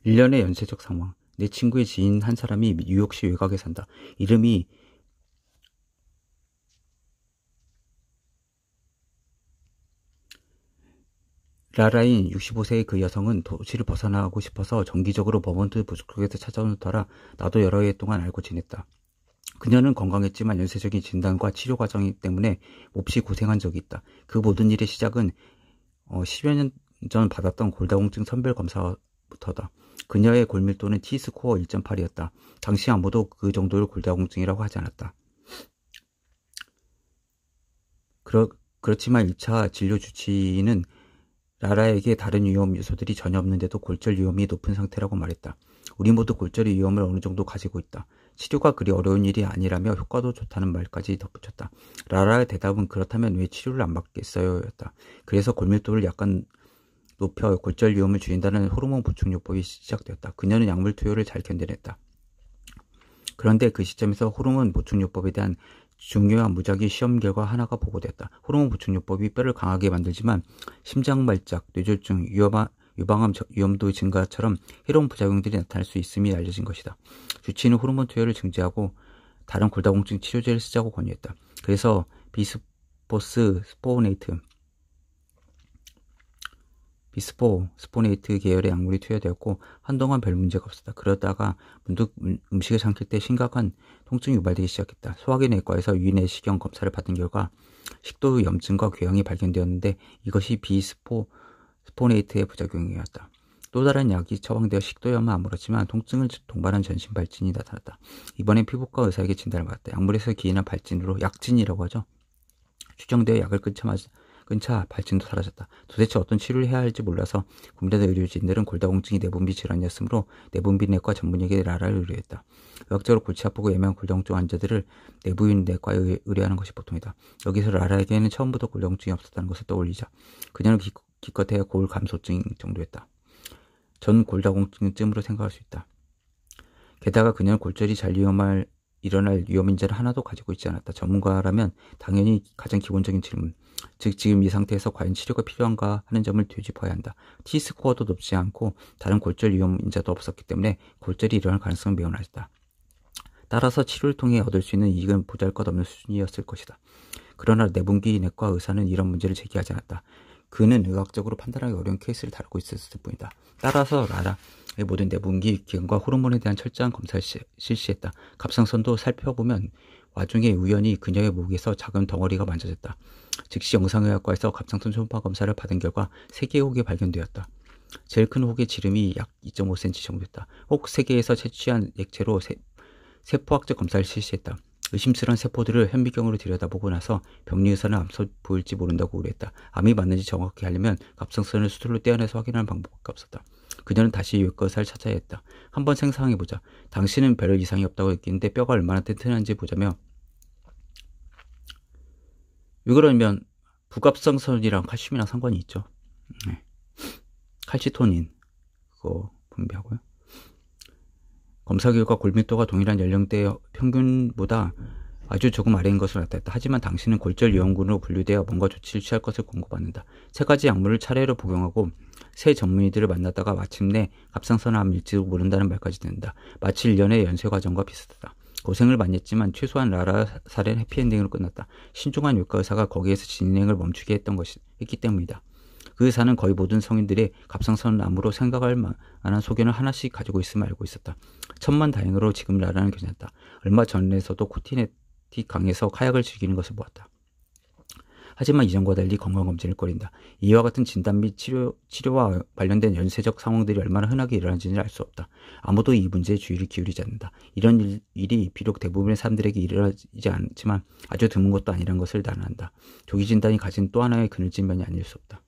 1년의 연쇄적 상황. 내 친구의 지인 한 사람이 뉴욕시 외곽에 산다. 이름이 라라인 65세의 그 여성은 도시를 벗어나고 싶어서 정기적으로 버몬트 부족에서 찾아오는 터라 나도 여러 해 동안 알고 지냈다. 그녀는 건강했지만 연쇄적인 진단과 치료 과정 때문에 몹시 고생한 적이 있다. 그 모든 일의 시작은 10여 년 전 받았던 골다공증 선별 검사부터다. 그녀의 골밀도는 T스코어 1.8이었다. 당시 아무도 그 정도를 골다공증이라고 하지 않았다. 그렇지만 1차 진료 주치의는 라라에게 다른 위험 요소들이 전혀 없는데도 골절 위험이 높은 상태라고 말했다. 우리 모두 골절의 위험을 어느 정도 가지고 있다. 치료가 그리 어려운 일이 아니라며 효과도 좋다는 말까지 덧붙였다. 라라의 대답은 그렇다면 왜 치료를 안 받겠어요? 였다. 그래서 골밀도를 약간 높여 골절 위험을 줄인다는 호르몬 보충요법이 시작되었다. 그녀는 약물 투여를 잘 견뎌냈다. 그런데 그 시점에서 호르몬 보충요법에 대한 중요한 무작위 시험 결과 하나가 보고되었다. 호르몬 보충요법이 뼈를 강하게 만들지만 심장말짝, 뇌졸중, 유방암 위험도 증가처럼 해로운 부작용들이 나타날 수 있음이 알려진 것이다. 주치의는 호르몬 투여를 중지하고 다른 골다공증 치료제를 쓰자고 권유했다. 그래서 비스포네이트 계열의 약물이 투여되었고 한동안 별 문제가 없었다. 그러다가 문득 음식을 삼킬 때 심각한 통증이 유발되기 시작했다. 소화기 내과에서 위내시경 검사를 받은 결과 식도 염증과 궤양이 발견되었는데 이것이 비스포네이트의 부작용이었다. 또 다른 약이 처방되어 식도염은 아물었지만 통증을 동반한 전신 발진이 나타났다. 이번엔 피부과 의사에게 진단을 받았다. 약물에서 기인한 발진으로 약진이라고 하죠. 추정되어 약을 끊자 발진도 사라졌다. 도대체 어떤 치료를 해야 할지 몰라서 고민하던 의료진들은 골다공증이 내분비 질환이었으므로 내분비내과 전문의에게 라라를 의뢰했다. 의학적으로 골치 아프고 예민한 골다공증 환자들을 내부인내과에 의뢰하는 것이 보통이다. 여기서 라라에게는 처음부터 골다공증이 없었다는 것을 떠올리자 그녀는 기껏해야 골 감소증 정도였다. 전 골다공증쯤으로 생각할 수 있다. 게다가 그녀는 골절이 잘 일어날 위험 인자를 하나도 가지고 있지 않았다. 전문가라면 당연히 가장 기본적인 질문, 즉 지금 이 상태에서 과연 치료가 필요한가 하는 점을 되짚어야 한다. T스코어도 높지 않고 다른 골절 위험 인자도 없었기 때문에 골절이 일어날 가능성은 매우 낮다. 따라서 치료를 통해 얻을 수 있는 이익은 보잘것없는 수준이었을 것이다. 그러나 내분비내과 의사는 이런 문제를 제기하지 않았다. 그는 의학적으로 판단하기 어려운 케이스를 다루고 있었을 뿐이다. 따라서 라라의 모든 내분비 기관과 호르몬에 대한 철저한 검사를 실시했다. 갑상선도 살펴보면 와중에 우연히 그녀의 목에서 작은 덩어리가 만져졌다. 즉시 영상의학과에서 갑상선 초음파 검사를 받은 결과 3개의 혹이 발견되었다. 제일 큰 혹의 지름이 약 2.5cm 정도였다. 혹 3개에서 채취한 액체로 세포학적 검사를 실시했다. 의심스러운 세포들을 현미경으로 들여다보고 나서 병리의사는 암소 보일지 모른다고 우려했다. 암이 맞는지 정확히 하려면 갑상선을 수술로 떼어내서 확인하는 방법밖에 없었다. 그녀는 다시 외과 의사를 찾아야 했다. 한번 생각해보자. 당신은 별 이상이 없다고 느끼는데 뼈가 얼마나 튼튼한지 보자며. 왜 그러냐면 부갑상선이랑 칼슘이랑 상관이 있죠. 칼치토닌 그거 분비하고요. 검사 결과 골밀도가 동일한 연령대의 평균보다 아주 조금 아래인 것으로 나타났다. 하지만 당신은 골절 위험군으로 분류되어 뭔가 조치를 취할 것을 권고받는다. 3가지 약물을 차례로 복용하고 새 전문의들을 만나다가 마침내 갑상선 암일지도 모른다는 말까지 듣는다. 마치 1년의 연쇄 과정과 비슷하다. 고생을 많이 했지만 최소한 라라 사례는 해피엔딩으로 끝났다. 신중한 외과 의사가 거기에서 진행을 멈추게 했기 때문이다. 그 의사는 거의 모든 성인들의 갑상선암으로 생각할 만한 소견을 하나씩 가지고 있음을 알고 있었다. 천만다행으로 지금 라라는 괜찮다. 얼마 전에서도 코티네틱 강에서 카약을 즐기는 것을 보았다. 하지만 이전과 달리 건강검진을 꺼린다. 이와 같은 진단 및 치료와 관련된 연쇄적 상황들이 얼마나 흔하게 일어나는지는 알 수 없다. 아무도 이 문제에 주의를 기울이지 않는다. 이런 일이 비록 대부분의 사람들에게 일어나지 않지만 아주 드문 것도 아니라는 것을 나는 안다. 조기 진단이 가진 또 하나의 그늘진 면이 아닐 수 없다.